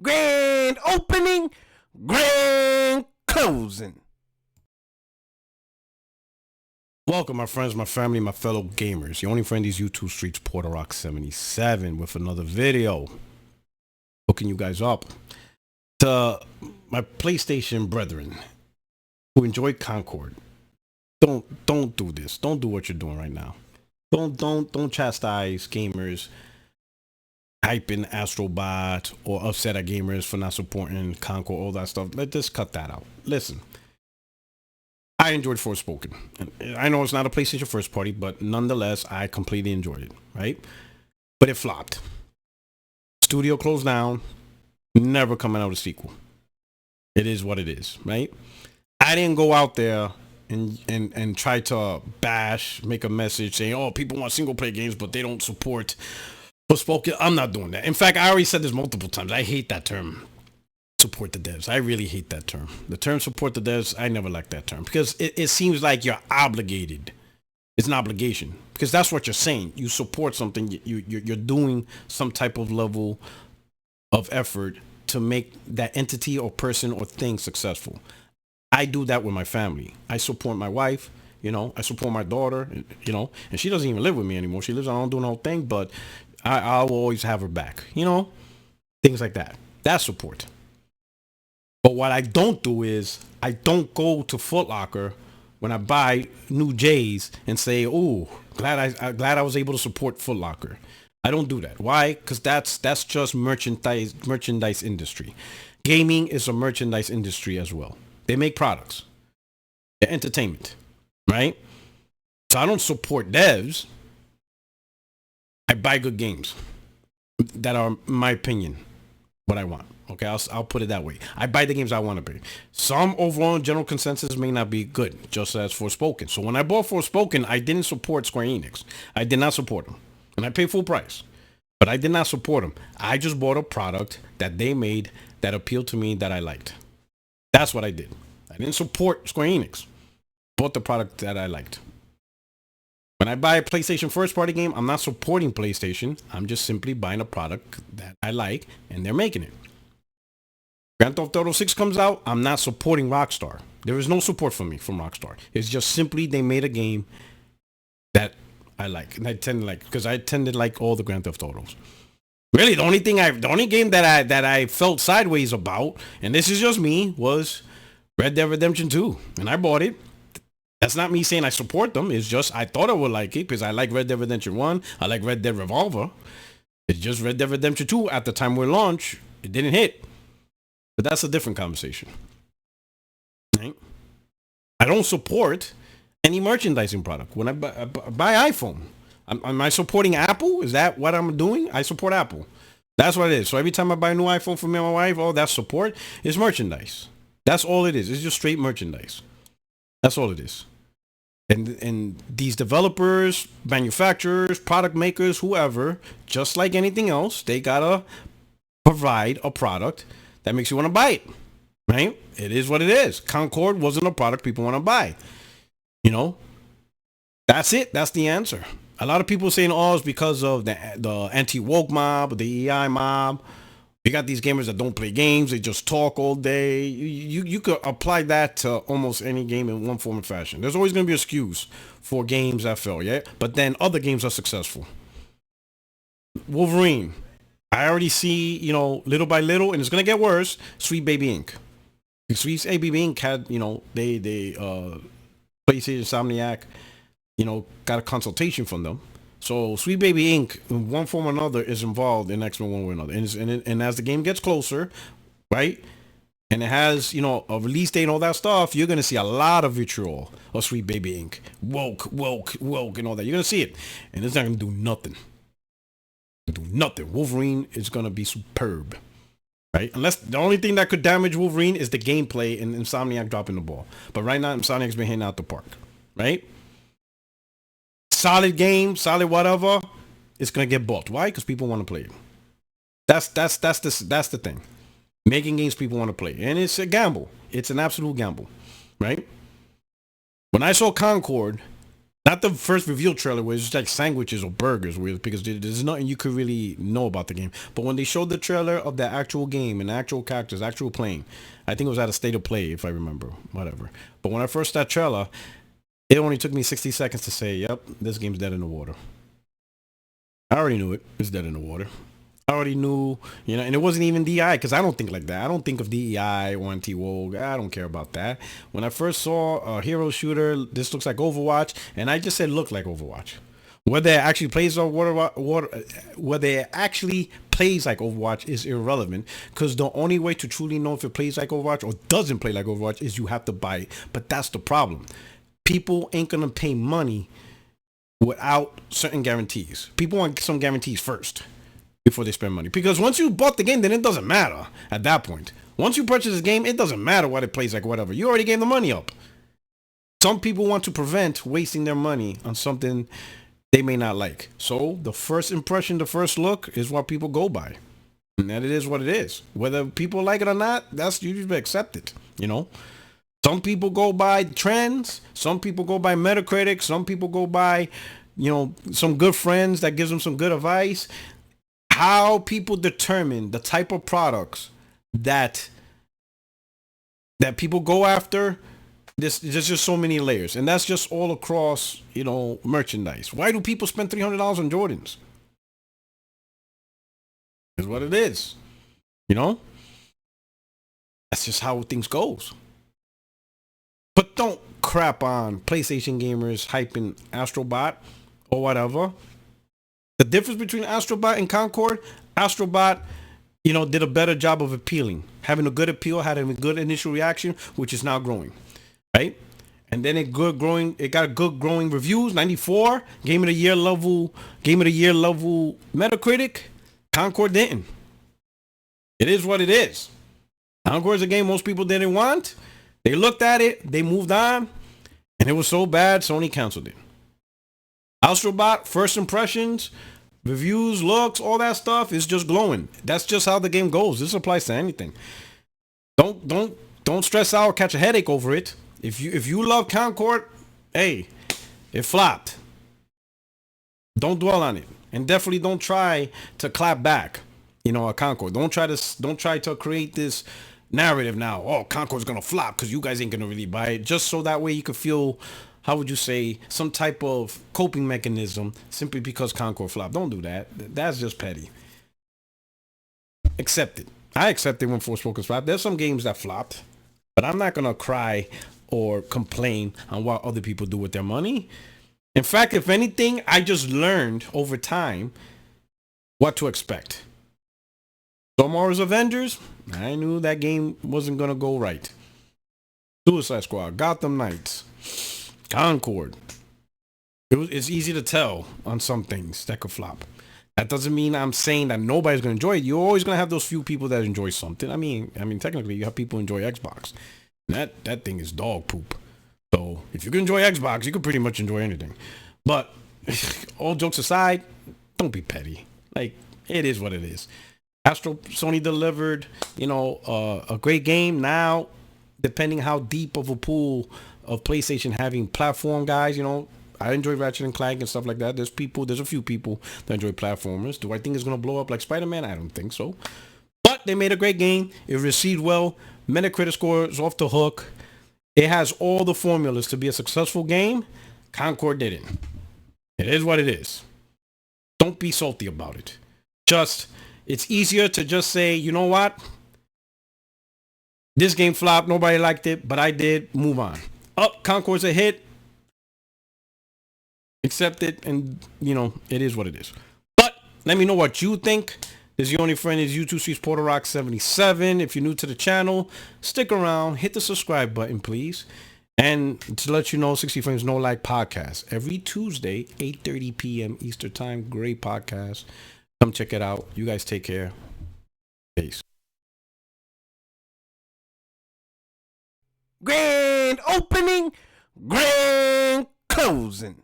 Grand opening, grand closing. Welcome, my friends, my family, my fellow gamers. Your only friend is YouTube Streets PlayStation77 with another video. Hooking you guys up. To my PlayStation brethren who enjoy Concord, don't do this. Don't do what you're doing right now. Don't chastise gamers hyping Astrobot or upset at gamers for not supporting Concord, all that stuff. Let's just cut that out. Listen, I enjoyed Forspoken. And I know it's not a PlayStation first party, but nonetheless, I completely enjoyed it, right? But it flopped. Studio closed down, never coming out a sequel. It is what it is, right? I didn't go out there and try to bash, make a message saying, oh, people want single player games, but they don't support Forspoken. I'm not doing that. In fact, I already said this multiple times. I hate that term, support the devs. I really hate that term. The term support the devs, I never like that term because it seems like you're obligated. It's an obligation because that's what you're saying. You support something. You're doing some type of level of effort to make that entity or person or thing successful. I do that with my family. I support my wife. I support my daughter. And she doesn't even live with me anymore. She lives on her own doing her whole thing, but I will always have her back. Things like that. That's support. But what I don't do is I don't go to Foot Locker when I buy new J's and say, "Oh, glad I was able to support Foot Locker." I don't do that. Why? Because that's just merchandise industry. Gaming is a merchandise industry as well. They make products. They're entertainment, right? So I don't support devs. I buy good games that are, in my opinion, what I want. Okay, I'll put it that way. I buy the games I want to buy. Some overall general consensus may not be good, just as Forspoken. So when I bought Forspoken, I didn't support Square Enix. I did not support them. And I paid full price. But I did not support them. I just bought a product that they made that appealed to me that I liked. That's what I did. I didn't support Square Enix. Bought the product that I liked. When I buy a PlayStation first party game, I'm not supporting PlayStation. I'm just simply buying a product that I like and they're making it. Grand Theft Auto 6 comes out, I'm not supporting Rockstar. There is no support for me from Rockstar. It's just simply they made a game that I like. And I tend to like, because I tend to like all the Grand Theft Autos. Really, the only game that I felt sideways about, and this is just me, was Red Dead Redemption 2. And I bought it. That's not me saying I support them. It's just I thought I would like it because I like Red Dead Redemption 1. I like Red Dead Revolver. It's just Red Dead Redemption 2 at the time we launched. It didn't hit. But that's a different conversation. Right? I don't support any merchandising product. When I buy iPhone, am I supporting Apple? Is that what I'm doing? I support Apple. That's what it is. So every time I buy a new iPhone for me and my wife, oh, that's support. It's merchandise. That's all it is. It's just straight merchandise. That's all it is. And these developers, manufacturers, product makers, whoever, just like anything else, they gotta provide a product that makes you want to buy it, right? It is what it is. Concord wasn't a product people want to buy. That's it. That's the answer. A lot of people saying, oh, it's because of the anti-woke mob, the EI mob. You got these gamers that don't play games. They just talk all day. You could apply that to almost any game in one form or fashion. There's always going to be excuse for games that fail, yeah? But then other games are successful. Wolverine. I already see, little by little, and it's going to get worse, Sweet Baby Inc. Sweet Baby Inc. had, they PlayStation Insomniac, got a consultation from them. So Sweet Baby Inc. in one form or another is involved in X-Men one way or another. And as the game gets closer, right, and it has, a release date and all that stuff, you're going to see a lot of vitriol of Sweet Baby Inc. Woke, and all that. You're going to see it. And it's not going to do nothing. Do nothing. Wolverine is going to be superb. Right? Unless the only thing that could damage Wolverine is the gameplay and Insomniac dropping the ball. But right now, Insomniac's been hitting out the park. Right? Solid game, solid whatever, it's gonna get bought. Why? Because people want to play it. That's the thing. Making games people want to play, and it's a gamble. It's an absolute gamble, right? When I saw Concord, Not the first reveal trailer where it's just like sandwiches or burgers, where because there's nothing you could really know about the game. But when they showed the trailer of the actual game and actual characters, actual playing, I think it was at a state of play if I remember, whatever. But when I first saw that trailer, it only took me 60 seconds to say, "Yep, this game's dead in the water." I already knew it. It's dead in the water. I already knew, and it wasn't even DI because I don't think like that. I don't think of DEI or anti-woke. I don't care about that. When I first saw a hero shooter, this looks like Overwatch, and I just said look like Overwatch. Whether it actually plays on whether it actually plays like Overwatch is irrelevant because the only way to truly know if it plays like Overwatch or doesn't play like Overwatch is you have to buy it. But that's the problem. People ain't gonna pay money without certain guarantees. People want some guarantees first before they spend money. Because once you bought the game, then it doesn't matter at that point. Once you purchase this game, it doesn't matter what it plays like, whatever. You already gave the money up. Some people want to prevent wasting their money on something they may not like. So the first impression, the first look is what people go by. And that it is what it is. Whether people like it or not, that's usually accepted, Some people go by trends. Some people go by Metacritic. Some people go by, some good friends that gives them some good advice. How people determine the type of products that people go after, there's just so many layers. And that's just all across, merchandise. Why do people spend $300 on Jordans? Is what it is. That's just how things goes. But don't crap on PlayStation gamers hyping Astrobot or whatever. The difference between Astrobot and Concord, Astrobot, did a better job of appealing, having a good appeal, having a good initial reaction, which is now growing, right? And then it got good growing reviews, 94, Game of the Year level Metacritic. Concord didn't. It is what it is. Concord is a game most people didn't want. They looked at it, they moved on, and it was so bad, Sony canceled it. Astrobot, first impressions, reviews, looks, all that stuff is just glowing. That's just how the game goes. This applies to anything. Don't stress out or catch a headache over it. If you love Concord, hey, it flopped. Don't dwell on it, and definitely don't try to clap back. A Concord. Don't try to create this narrative now. Oh, Concord's gonna flop because you guys ain't gonna really buy it. Just so that way you could feel, how would you say, some type of coping mechanism simply because Concord flopped. Don't do that. That's just petty. Accept it. I accept it when Forspoken flopped. There's some games that flopped, but I'm not gonna cry or complain on what other people do with their money. In fact, if anything, I just learned over time what to expect. Tomorrow's Avengers, I knew that game wasn't gonna go right. Suicide Squad, Gotham Knights, Concord. It's easy to tell on some things that could flop. That doesn't mean I'm saying that nobody's gonna enjoy it. You're always gonna have those few people that enjoy something. I mean, technically, you have people who enjoy Xbox. And that thing is dog poop. So if you can enjoy Xbox, you can pretty much enjoy anything. But all jokes aside, don't be petty. Like, it is what it is. Sony delivered, a great game. Now, depending how deep of a pool of PlayStation having platform guys, I enjoy Ratchet and Clank and stuff like that. There's a few people that enjoy platformers. Do I think it's gonna blow up like Spider-Man? I don't think so. But they made a great game. It received well. Metacritic score is off the hook. It has all the formulas to be a successful game. Concord didn't. It is what it is. Don't be salty about it. It's easier to just say, you know what? This game flopped. Nobody liked it, but I did. Move on. Concord's a hit. Accept it, and, it is what it is. But let me know what you think. This is your only friend is YouTube Streets Puerto Rock77. If you're new to the channel, stick around. Hit the subscribe button, please. And to let you know, 60 Frames No Like podcast. Every Tuesday, 8:30 p.m. Eastern Time. Great podcast. Come check it out. You guys take care. Peace. Grand opening, grand closing.